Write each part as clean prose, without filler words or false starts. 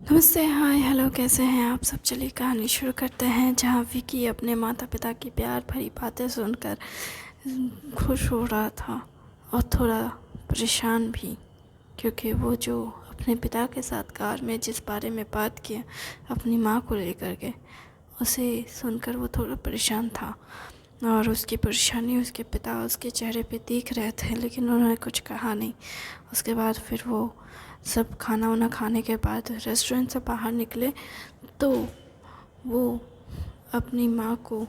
नमस्ते, हाय, हेलो, कैसे हैं आप सब। चलिए कहानी शुरू करते हैं, जहाँ विकी अपने माता पिता की प्यार भरी बातें सुनकर खुश हो रहा था और थोड़ा परेशान भी, क्योंकि वो जो अपने पिता के साथ कार में जिस बारे में बात किया अपनी माँ को लेकर के, उसे सुनकर वो थोड़ा परेशान था। और उसकी परेशानी उसके पिता उसके चेहरे पे दिख रहे थे, लेकिन उन्होंने कुछ कहा नहीं। उसके बाद फिर वो सब खाना वाना खाने के बाद रेस्टोरेंट से बाहर निकले तो वो अपनी माँ को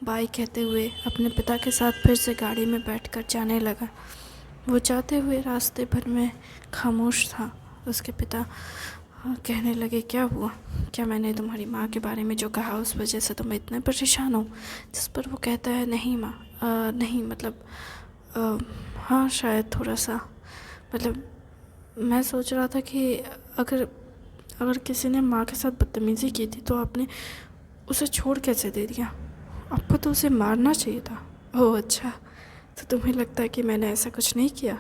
बाय कहते हुए अपने पिता के साथ फिर से गाड़ी में बैठकर जाने लगा। वो जाते हुए रास्ते भर में खामोश था। उसके पिता कहने लगे, क्या हुआ, क्या मैंने तुम्हारी माँ के बारे में जो कहा उस वजह से तुम इतने परेशान हो। जिस पर वो कहता है, नहीं माँ, नहीं मतलब हाँ शायद थोड़ा सा, मतलब मैं सोच रहा था कि अगर अगर किसी ने माँ के साथ बदतमीज़ी की थी तो आपने उसे छोड़ कैसे दे दिया। आपको तो उसे मारना चाहिए था। ओह अच्छा, तो तुम्हें लगता है कि मैंने ऐसा कुछ नहीं किया,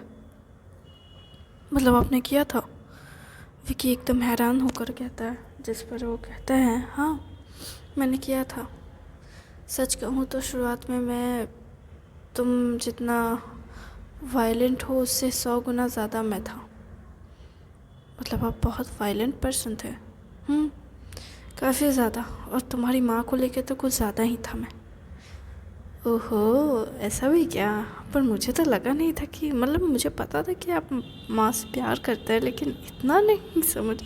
मतलब आपने किया था। विकी एकदम हैरान होकर कहता है, जिस पर वो कहता है, हाँ मैंने किया था। सच कहूँ तो शुरुआत में मैं तुम जितना वायलेंट हो उससे 100 गुना ज़्यादा मैं था। मतलब आप बहुत वायलेंट पर्सन थे। काफ़ी ज़्यादा, और तुम्हारी माँ को लेके तो कुछ ज़्यादा ही था मैं। ओहो, ऐसा भी क्या। पर मुझे तो लगा नहीं था कि, मतलब मुझे पता था कि आप माँ से प्यार करते हैं, लेकिन इतना नहीं समझ।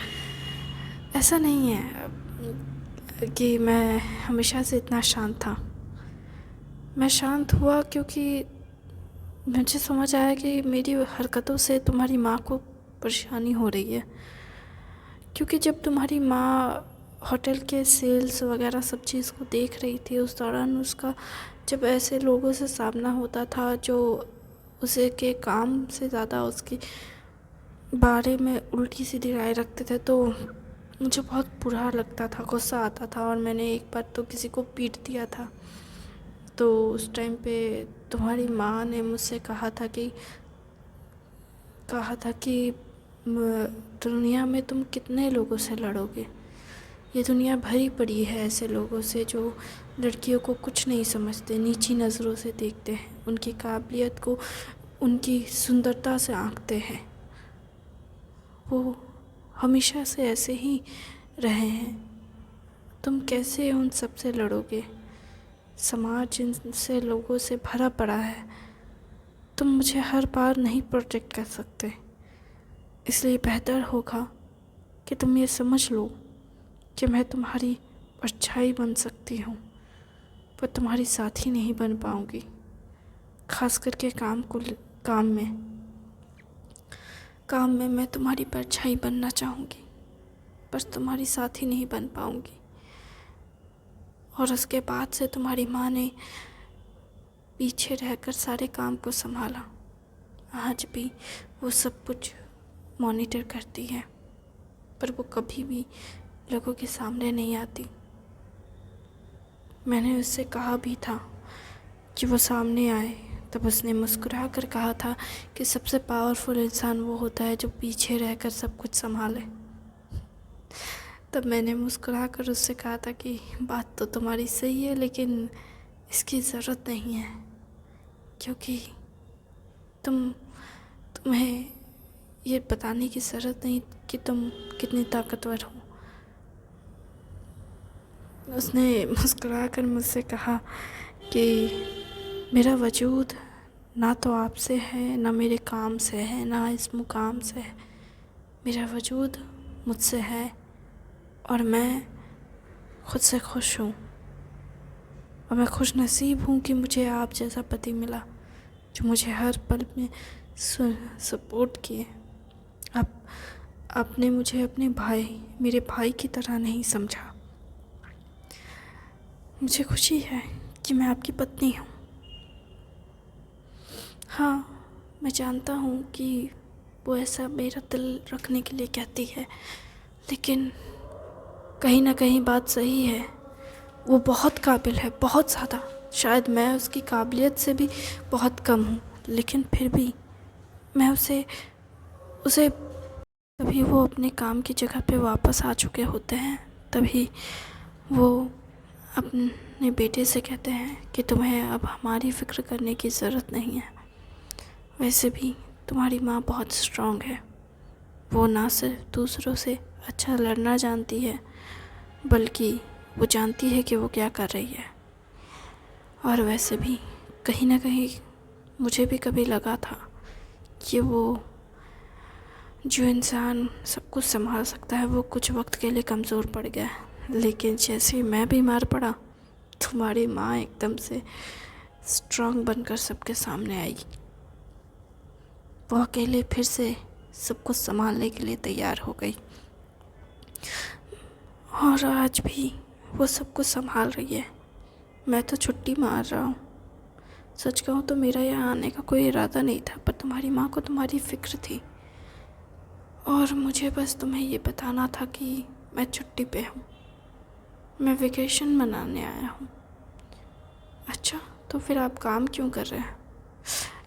ऐसा नहीं है कि मैं हमेशा से इतना शांत था। मैं शांत हुआ क्योंकि मुझे समझ आया कि मेरी हरकतों से तुम्हारी माँ को परेशानी हो रही है। क्योंकि जब तुम्हारी माँ होटल के सेल्स वगैरह सब चीज़ को देख रही थी, उस दौरान उसका जब ऐसे लोगों से सामना होता था जो उसे के काम से ज़्यादा उसके बारे में उल्टी सीधी राय रखते थे, तो मुझे बहुत बुरा लगता था, गुस्सा आता था। और मैंने एक बार तो किसी को पीट दिया था। तो उस टाइम पे तुम्हारी माँ ने मुझसे कहा था कि दुनिया में तुम कितने लोगों से लड़ोगे। ये दुनिया भरी पड़ी है ऐसे लोगों से जो लड़कियों को कुछ नहीं समझते, नीची नज़रों से देखते हैं, उनकी काबिलियत को उनकी सुंदरता से आंकते हैं। वो हमेशा से ऐसे ही रहे हैं। तुम कैसे उन सब से लड़ोगे। समाज जिनसे लोगों से भरा पड़ा है। तुम मुझे हर बार नहीं प्रोटेक्ट कर सकते, इसलिए बेहतर होगा कि तुम ये समझ लो कि मैं तुम्हारी परछाई बन सकती हूँ, पर तुम्हारी साथी नहीं बन पाऊँगी। खास करके काम में मैं तुम्हारी परछाई बनना चाहूँगी, पर तुम्हारी साथी नहीं बन पाऊँगी। और उसके बाद से तुम्हारी माँ ने पीछे रहकर सारे काम को संभाला। आज भी वो सब कुछ मॉनिटर करती है, पर वो कभी भी लोगों के सामने नहीं आती। मैंने उससे कहा भी था कि वो सामने आए, तब उसने मुस्कुरा कर कहा था कि सबसे पावरफुल इंसान वो होता है जो पीछे रहकर सब कुछ संभाले। तब मैंने मुस्कुरा कर उससे कहा था कि बात तो तुम्हारी सही है, लेकिन इसकी ज़रूरत नहीं है, क्योंकि तुम्हें ये बताने की ज़रूरत नहीं कि तुम कितनी ताकतवर हो। उसने मुस्कुरा कर मुझसे कहा कि मेरा वजूद ना तो आपसे है, ना मेरे काम से है, ना इस मुकाम से है। मेरा वजूद मुझसे है और मैं खुद से खुश हूँ। और मैं खुश नसीब हूँ कि मुझे आप जैसा पति मिला, जो मुझे हर पल में सपोर्ट किए। आपने मुझे मेरे भाई की तरह नहीं समझा। मुझे खुशी है कि मैं आपकी पत्नी हूँ। हाँ, मैं जानता हूँ कि वो ऐसा मेरा दिल रखने के लिए कहती है, लेकिन कहीं ना कहीं बात सही है। वो बहुत काबिल है, बहुत ज़्यादा। शायद मैं उसकी काबिलियत से भी बहुत कम हूँ, लेकिन फिर भी मैं उसे तभी वो अपने काम की जगह पे वापस आ चुके होते हैं। तभी वो अपने बेटे से कहते हैं कि तुम्हें अब हमारी फ़िक्र करने की ज़रूरत नहीं है। वैसे भी तुम्हारी माँ बहुत स्ट्रॉन्ग है। वो ना सिर्फ दूसरों से अच्छा लड़ना जानती है, बल्कि वो जानती है कि वो क्या कर रही है। और वैसे भी कहीं ना कहीं मुझे भी कभी लगा था कि वो जो इंसान सब कुछ संभाल सकता है वो कुछ वक्त के लिए कमज़ोर पड़ गया है। लेकिन जैसे ही मैं बीमार पड़ा, तुम्हारी माँ एकदम से स्ट्रांग बनकर सबके सामने आई। वो अकेले फिर से सब कुछ संभालने के लिए तैयार हो गई और आज भी वो सब कुछ संभाल रही है। मैं तो छुट्टी मार रहा हूँ। सच कहूँ तो मेरा यहाँ आने का कोई इरादा नहीं था, पर तुम्हारी माँ को तुम्हारी फ़िक्र थी और मुझे बस तुम्हें ये बताना था कि मैं छुट्टी पे हूँ, मैं वेकेशन मनाने आया हूँ। अच्छा, तो फिर आप काम क्यों कर रहे हैं?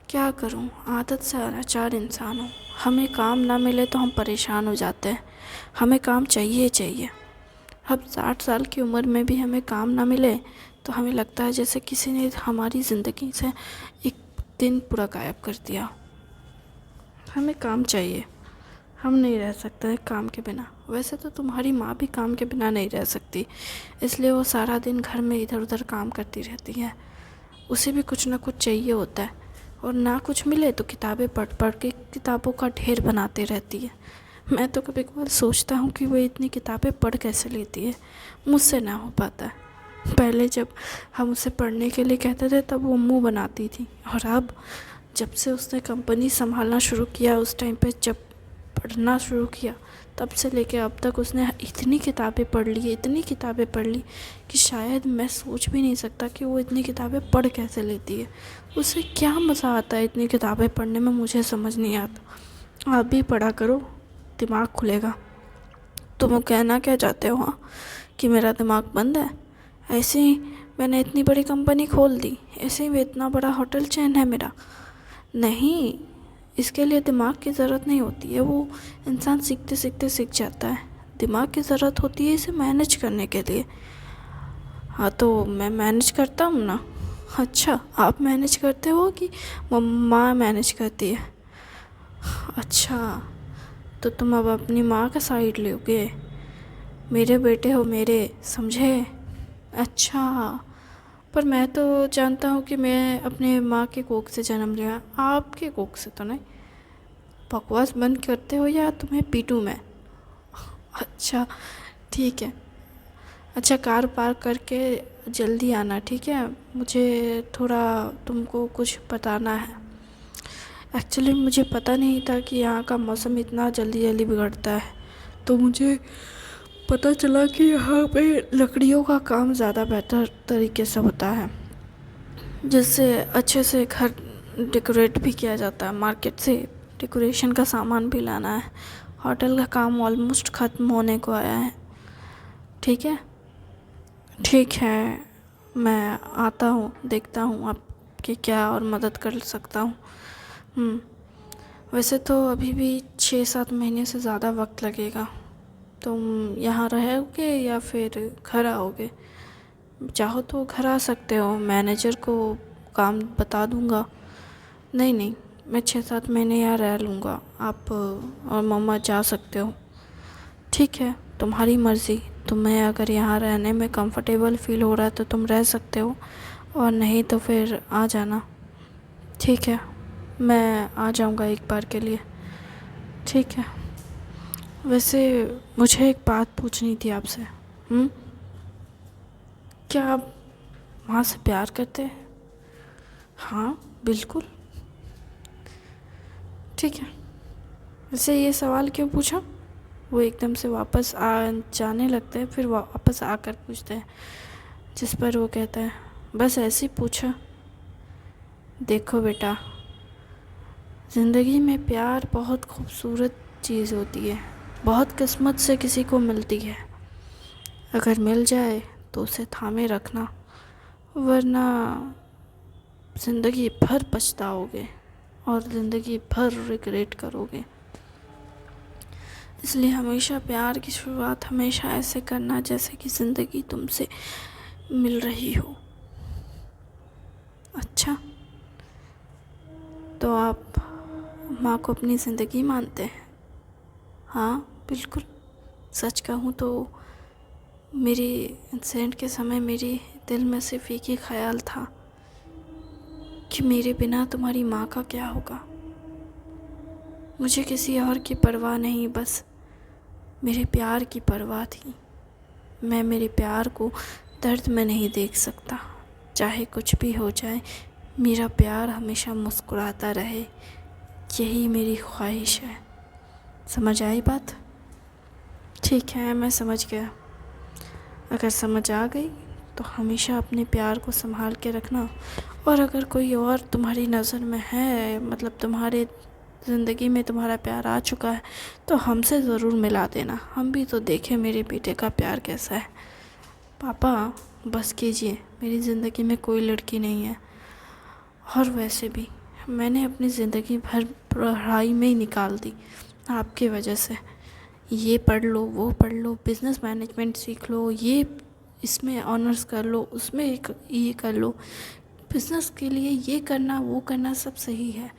क्या करूँ, आदत से लाचार इंसान हूँ। हमें काम ना मिले तो हम परेशान हो जाते हैं। हमें काम चाहिए चाहिए। अब 60 साल की उम्र में भी हमें काम ना मिले तो हमें लगता है जैसे किसी ने हमारी ज़िंदगी से एक दिन पूरा गायब कर दिया। हमें काम चाहिए, हम नहीं रह सकते हैं काम के बिना। वैसे तो तुम्हारी माँ भी काम के बिना नहीं रह सकती, इसलिए वो सारा दिन घर में इधर उधर काम करती रहती है। उसे भी कुछ ना कुछ चाहिए होता है और ना कुछ मिले तो किताबें पढ़ पढ़ के किताबों का ढेर बनाती रहती है। मैं तो कभी कभार सोचता हूँ कि वो इतनी किताबें पढ़ कैसे लेती है, मुझसे ना हो पाता है। पहले जब हम उसे पढ़ने के लिए कहते थे तब वो मुंह बनाती थी, और अब जब से उसने कंपनी संभालना शुरू किया, उस टाइम पे जब पढ़ना शुरू किया, तब से लेके अब तक उसने इतनी किताबें पढ़ ली, इतनी किताबें पढ़ ली कि शायद मैं सोच भी नहीं सकता कि वो इतनी किताबें पढ़ कैसे लेती है। उसे क्या मज़ा आता है इतनी किताबें पढ़ने में, मुझे समझ नहीं आता। आप भी पढ़ा करो, दिमाग खुलेगा। तुम कहना क्या चाहते हो? हाँ, कि मेरा दिमाग बंद है? ऐसे ही मैंने इतनी बड़ी कंपनी खोल दी, ऐसे ही इतना बड़ा होटल चेन है मेरा। नहीं, इसके लिए दिमाग की ज़रूरत नहीं होती है, वो इंसान सीखते सीखते सीख जाता है। दिमाग की ज़रूरत होती है इसे मैनेज करने के लिए। हाँ, तो मैं मैनेज करता हूँ ना। अच्छा, आप मैनेज करते हो कि माँ मैनेज करती है? अच्छा, तो तुम अब अपनी माँ का साइड लोगे? मेरे बेटे हो मेरे, समझे? अच्छा, पर मैं तो जानता हूँ कि मैं अपने माँ के कोख से जन्म लिया, आपके कोख से तो नहीं। बकवास बंद करते हो या तुम्हें पीटूँ मैं? अच्छा, ठीक है। अच्छा, कार पार्क करके जल्दी आना, ठीक है? मुझे थोड़ा तुमको कुछ बताना है। एक्चुअली मुझे पता नहीं था कि यहाँ का मौसम इतना जल्दी जल्दी बिगड़ता है, तो मुझे पता चला कि यहाँ पे लकड़ियों का काम ज़्यादा बेहतर तरीके से होता है, जिससे अच्छे से घर डेकोरेट भी किया जाता है। मार्केट से डेकोरेशन का सामान भी लाना है। होटल का काम ऑलमोस्ट ख़त्म होने को आया है। ठीक है, ठीक है, मैं आता हूँ, देखता हूँ आपकी क्या और मदद कर सकता हूँ। वैसे तो अभी भी 6-7 महीने से ज़्यादा वक्त लगेगा। तुम यहाँ रहोगे या फिर घर आओगे? चाहो तो घर आ सकते हो, मैनेजर को काम बता दूँगा। नहीं नहीं, मैं 6-7 महीने यहाँ रह लूँगा, आप और मम्मा जा सकते हो। ठीक है, तुम्हारी मर्ज़ी। तुम्हें अगर यहाँ रहने में कंफर्टेबल फ़ील हो रहा है तो तुम रह सकते हो, और नहीं तो फिर आ जाना। ठीक है, मैं आ जाऊँगा एक बार के लिए। ठीक है। वैसे मुझे एक बात पूछनी थी आपसे। क्या आप माँ से प्यार करते हैं? हाँ, बिल्कुल। ठीक है। वैसे ये सवाल क्यों पूछा? वो एकदम से वापस आ जाने लगते हैं, फिर वापस आकर पूछते हैं, जिस पर वो कहता है बस ऐसे ही पूछा। देखो बेटा, ज़िंदगी में प्यार बहुत खूबसूरत चीज़ होती है, बहुत किस्मत से किसी को मिलती है। अगर मिल जाए तो उसे थामे रखना, वरना ज़िंदगी भर पछताओगे और ज़िंदगी भर रिग्रेट करोगे। इसलिए हमेशा प्यार की शुरुआत हमेशा ऐसे करना जैसे कि ज़िंदगी तुमसे मिल रही हो। अच्छा, तो आप माँ को अपनी ज़िंदगी मानते हैं? हाँ, बिल्कुल। सच कहूँ तो मेरे इंसिडेंट के समय मेरे दिल में सिर्फ एक ही ख्याल था कि मेरे बिना तुम्हारी माँ का क्या होगा। मुझे किसी और की परवाह नहीं, बस मेरे प्यार की परवाह थी। मैं मेरे प्यार को दर्द में नहीं देख सकता। चाहे कुछ भी हो जाए, मेरा प्यार हमेशा मुस्कुराता रहे, यही मेरी ख्वाहिश है। समझ आई बात? ठीक है, मैं समझ गया। अगर समझ आ गई तो हमेशा अपने प्यार को संभाल के रखना, और अगर कोई और तुम्हारी नज़र में है, मतलब तुम्हारे ज़िंदगी में तुम्हारा प्यार आ चुका है, तो हमसे ज़रूर मिला देना, हम भी तो देखें मेरे बेटे का प्यार कैसा है। पापा बस कीजिए, मेरी ज़िंदगी में कोई लड़की नहीं है, और वैसे भी मैंने अपनी ज़िंदगी भर पढ़ाई में ही निकाल दी आपकी वजह से। ये पढ़ लो, वो पढ़ लो, बिज़नेस मैनेजमेंट सीख लो, ये इसमें ऑनर्स कर लो, उसमें ये कर लो, बिज़नेस के लिए ये करना वो करना सब सही है।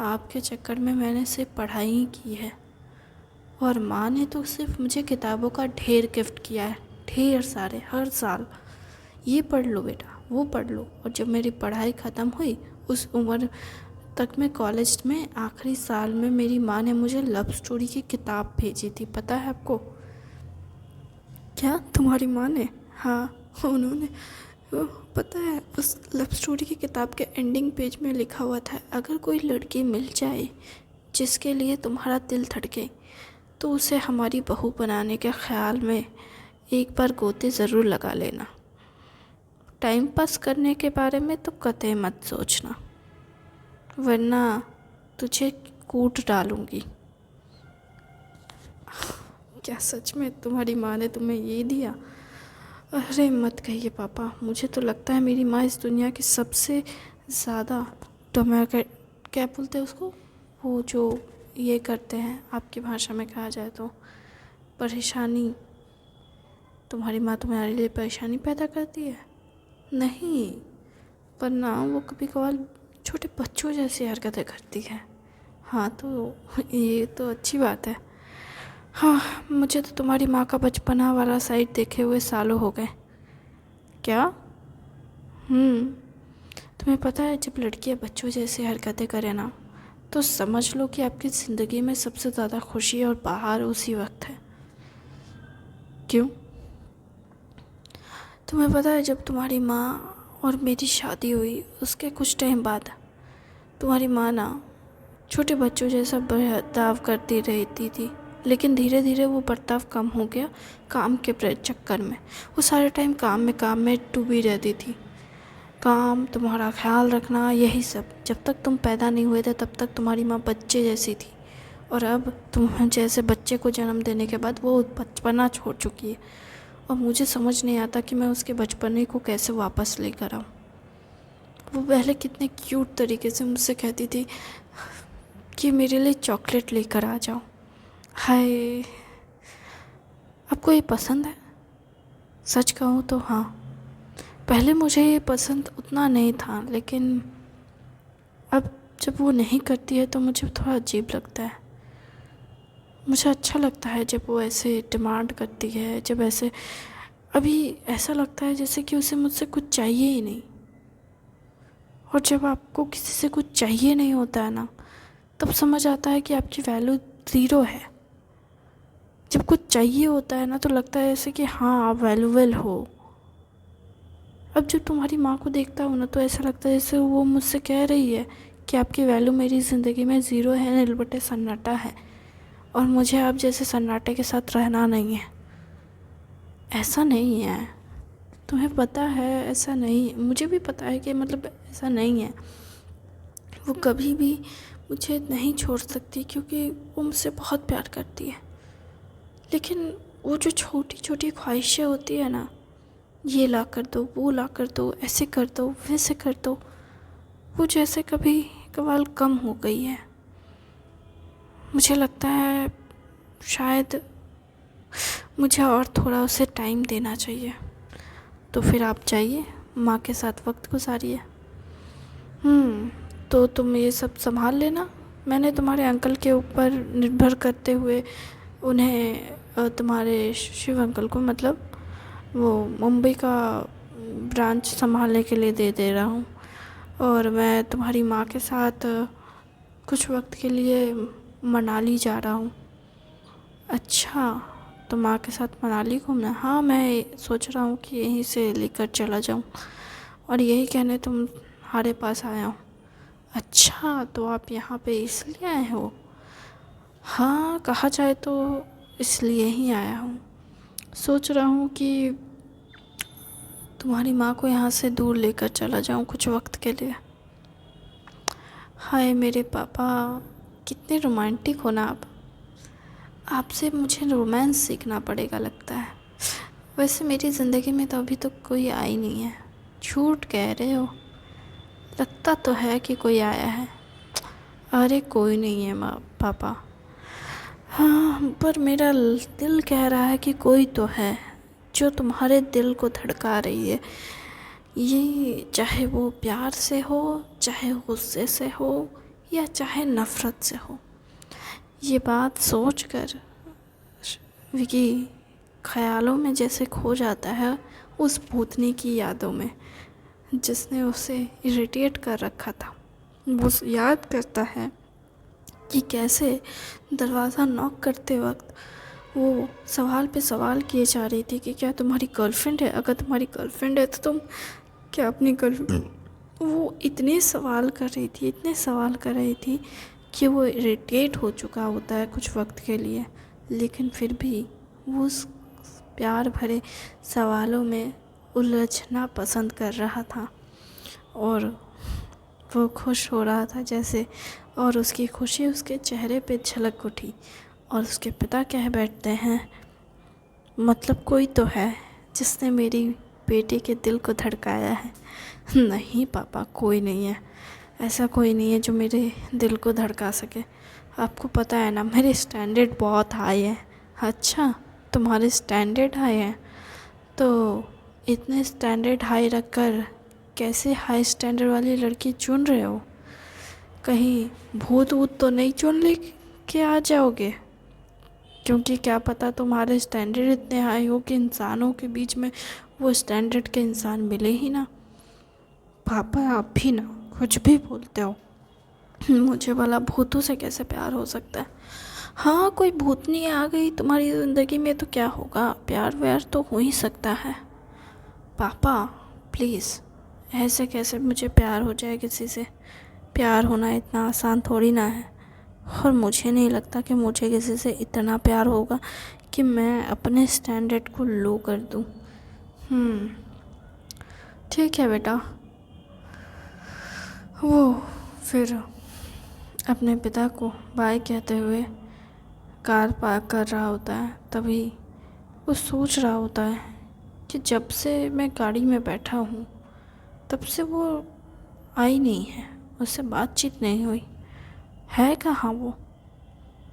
आपके चक्कर में मैंने सिर्फ पढ़ाई ही की है, और माँ ने तो सिर्फ मुझे किताबों का ढेर गिफ्ट किया है, ढेर सारे, हर साल ये पढ़ लो बेटा, वो पढ़ लो। और जब मेरी पढ़ाई ख़त्म हुई, उस उम्र तक मैं कॉलेज में आखिरी साल में मेरी माँ ने मुझे लव स्टोरी की किताब भेजी थी, पता है आपको? क्या तुम्हारी माँ ने? हाँ, उन्होंने। पता है, उस लव स्टोरी की किताब के एंडिंग पेज में लिखा हुआ था, अगर कोई लड़की मिल जाए जिसके लिए तुम्हारा दिल धड़के, तो उसे हमारी बहू बनाने के ख्याल में एक बार गोते ज़रूर लगा लेना। टाइम पास करने के बारे में तो कतई मत सोचना, वरना तुझे कूट डालूंगी। क्या सच में तुम्हारी माँ ने तुम्हें ये दिया? अरे मत कहिए पापा, मुझे तो लगता है मेरी माँ इस दुनिया की सबसे ज़्यादा क्या बोलते हैं उसको, वो जो ये करते हैं, आपकी भाषा में कहा जाए तो परेशानी। तुम्हारी माँ तुम्हारे लिए परेशानी पैदा करती है? नहीं, पर ना वो कभी कभार छोटे बच्चों जैसी हरकतें करती है। हाँ, तो ये तो अच्छी बात है। हाँ, मुझे तो तुम्हारी माँ का बचपना वाला साइड देखे हुए सालों हो गए। क्या? तुम्हें पता है, जब लड़कियाँ बच्चों जैसी हरकतें करें ना, तो समझ लो कि आपकी ज़िंदगी में सबसे ज़्यादा खुशी और बाहर उसी वक्त है। क्यों? तुम्हें पता है, जब तुम्हारी माँ और मेरी शादी हुई, उसके कुछ टाइम बाद तुम्हारी माँ ना छोटे बच्चों जैसा बर्ताव करती रहती थी, लेकिन धीरे धीरे वो बर्ताव कम हो गया काम के चक्कर में। वो सारे टाइम काम में डूबी रहती थी। काम, तुम्हारा ख्याल रखना, यही सब। जब तक तुम पैदा नहीं हुए थे तब तक तुम्हारी माँ बच्चे जैसी थी, और अब तुम जैसे बच्चे को जन्म देने के बाद वो बचपना छोड़ चुकी है, और मुझे समझ नहीं आता कि मैं उसके बचपने को कैसे वापस लेकर आऊँ। वो पहले कितने क्यूट तरीके से मुझसे कहती थी कि मेरे लिए चॉकलेट लेकर आ जाओ। हाय, आपको ये पसंद है? सच कहूँ तो हाँ, पहले मुझे ये पसंद उतना नहीं था, लेकिन अब जब वो नहीं करती है तो मुझे थोड़ा अजीब लगता है। मुझे अच्छा लगता है जब वो ऐसे डिमांड करती है, जब ऐसे, अभी ऐसा लगता है जैसे कि उसे मुझसे कुछ चाहिए ही नहीं। और जब आपको किसी से कुछ चाहिए नहीं होता है ना, तब समझ आता है कि आपकी वैल्यू ज़ीरो है। जब कुछ चाहिए होता है ना, तो लगता है जैसे कि हाँ, आप वैल्यूबल हो। अब जब तुम्हारी माँ को देखता हूँ ना, तो ऐसा लगता है जैसे वो मुझसे कह रही है कि आपकी वैल्यू मेरी ज़िंदगी में ज़ीरो है, नीलबटे सन्नाटा है, और मुझे आप जैसे सन्नाटे के साथ रहना नहीं है। ऐसा नहीं है, तुम्हें पता है, ऐसा नहीं, मुझे भी पता है कि मतलब ऐसा नहीं है। वो कभी भी मुझे नहीं छोड़ सकती, क्योंकि वो मुझसे बहुत प्यार करती है। लेकिन वो जो छोटी छोटी ख्वाहिशें होती है ना, ये ला कर दो, वो ला कर दो, ऐसे कर दो, वैसे कर दो, वो जैसे कभी कभार कम हो गई है। मुझे लगता है शायद मुझे और थोड़ा उसे टाइम देना चाहिए। तो फिर आप जाइए, माँ के साथ वक्त गुजारिए। तो तुम ये सब संभाल लेना। मैंने तुम्हारे अंकल के ऊपर निर्भर करते हुए उन्हें तुम्हारे शिव अंकल को मतलब वो मुंबई का ब्रांच संभालने के लिए दे रहा हूँ। और मैं तुम्हारी माँ के साथ कुछ वक्त के लिए मनाली जा रहा हूँ। अच्छा, तो माँ के साथ मनाली घूमना? हाँ, मैं सोच रहा हूँ कि यहीं से लेकर चला जाऊँ और यही कहने तुम्हारे पास आया हूँ। अच्छा, तो आप यहाँ पे इसलिए आए हो? हाँ, कहा जाए तो इसलिए ही आया हूँ। सोच रहा हूँ कि तुम्हारी माँ को यहाँ से दूर लेकर चला जाऊँ कुछ वक्त के लिए। हाय मेरे पापा, कितने रोमांटिक हो ना आप। आपसे मुझे रोमांस सीखना पड़ेगा लगता है। वैसे मेरी ज़िंदगी में तो अभी तक कोई आई नहीं है। झूठ कह रहे हो, लगता तो है कि कोई आया है। अरे कोई नहीं है माँ पापा। हाँ, पर मेरा दिल कह रहा है कि कोई तो है जो तुम्हारे दिल को धड़का रही है। ये चाहे वो प्यार से हो, चाहे गुस्से से हो, या चाहे नफ़रत से हो। ये बात सोचकर विकी ख्यालों में जैसे खो जाता है उस भूतनी की यादों में जिसने उसे इरिटेट कर रखा था। वो याद करता है कि कैसे दरवाज़ा नॉक करते वक्त वो सवाल पे सवाल किए जा रही थी कि क्या तुम्हारी गर्लफ्रेंड है? अगर तुम्हारी गर्लफ्रेंड है तो तुम क्या अपनी गर्लफ्रेंड। वो इतने सवाल कर रही थी, इतने सवाल कर रही थी कि वो इरिटेट हो चुका होता है कुछ वक्त के लिए, लेकिन फिर भी वो उस प्यार भरे सवालों में उलझना पसंद कर रहा था और वो खुश हो रहा था जैसे। और उसकी खुशी उसके चेहरे पे झलक उठी और उसके पिता कह बैठते हैं, मतलब कोई तो है जिसने मेरी बेटी के दिल को धड़काया है। नहीं पापा, कोई नहीं है, ऐसा कोई नहीं है जो मेरे दिल को धड़का सके। आपको पता है ना, मेरे स्टैंडर्ड बहुत हाई है। अच्छा, तुम्हारे स्टैंडर्ड हाई है? तो इतने स्टैंडर्ड हाई रखकर कैसे हाई स्टैंडर्ड वाली लड़की चुन रहे हो? कहीं भूत वूत तो नहीं चुन ले के आ जाओगे? क्योंकि क्या पता तुम्हारे स्टैंडर्ड इतने हाई हो कि इंसानों के बीच में वो स्टैंडर्ड के इंसान मिले ही ना। पापा आप भी ना कुछ भी बोलते हो। मुझे भला भूतों से कैसे प्यार हो सकता है? हाँ, कोई भूतनी आ गई तुम्हारी ज़िंदगी में तो क्या होगा, प्यार व्यार तो हो ही सकता है। पापा प्लीज़, ऐसे कैसे मुझे प्यार हो जाए किसी से? प्यार होना इतना आसान थोड़ी ना है, और मुझे नहीं लगता कि मुझे किसी से इतना प्यार होगा कि मैं अपने स्टैंडर्ड को लो कर दूँ। ठीक है बेटा। वो फिर अपने पिता को बाय कहते हुए कार पार्क कर रहा होता है। तभी वो सोच रहा होता है कि जब से मैं गाड़ी में बैठा हूँ तब से वो आई नहीं है, उससे बातचीत नहीं हुई है। कहाँ वो?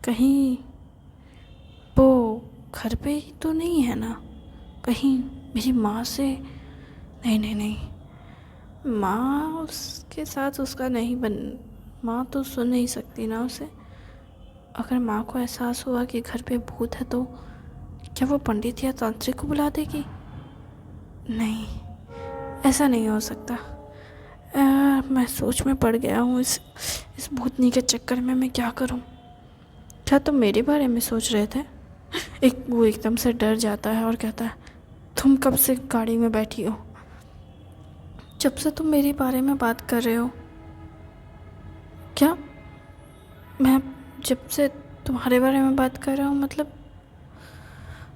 कहीं वो घर पे ही तो नहीं है ना? कहीं मेरी माँ से? नहीं नहीं नहीं, माँ उसके साथ उसका नहीं माँ तो सुन नहीं सकती ना उसे। अगर माँ को एहसास हुआ कि घर पे भूत है तो क्या वो पंडित या तांत्रिक को बुला देगी? नहीं, ऐसा नहीं हो सकता। मैं सोच में पड़ गया हूँ। इस भूतनी के चक्कर में मैं क्या करूँ? क्या तुम मेरे बारे में सोच रहे थे? वो एकदम से डर जाता है और कहता है, तुम कब से गाड़ी में बैठी हो? जब से तुम मेरे बारे में बात कर रहे हो। क्या? मैं जब से तुम्हारे बारे में बात कर रहा हूँ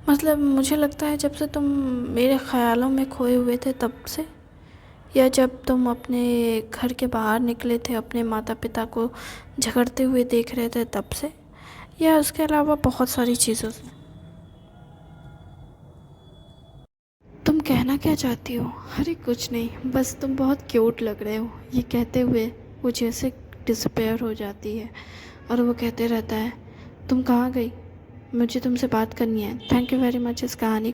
मतलब मुझे लगता है जब से तुम मेरे ख़यालों में खोए हुए थे तब से, या जब तुम अपने घर के बाहर निकले थे अपने माता पिता को झगड़ते हुए देख रहे थे तब से, या उसके अलावा बहुत सारी चीज़ों से। तुम कहना क्या चाहती हो? अरे कुछ नहीं, बस तुम बहुत क्यूट लग रहे हो। ये कहते हुए वो जैसे डिसअपेयर हो जाती है और वो कहते रहता है, तुम कहाँ गई? मुझे तुमसे बात करनी है। थैंक यू वेरी मच इस कहानी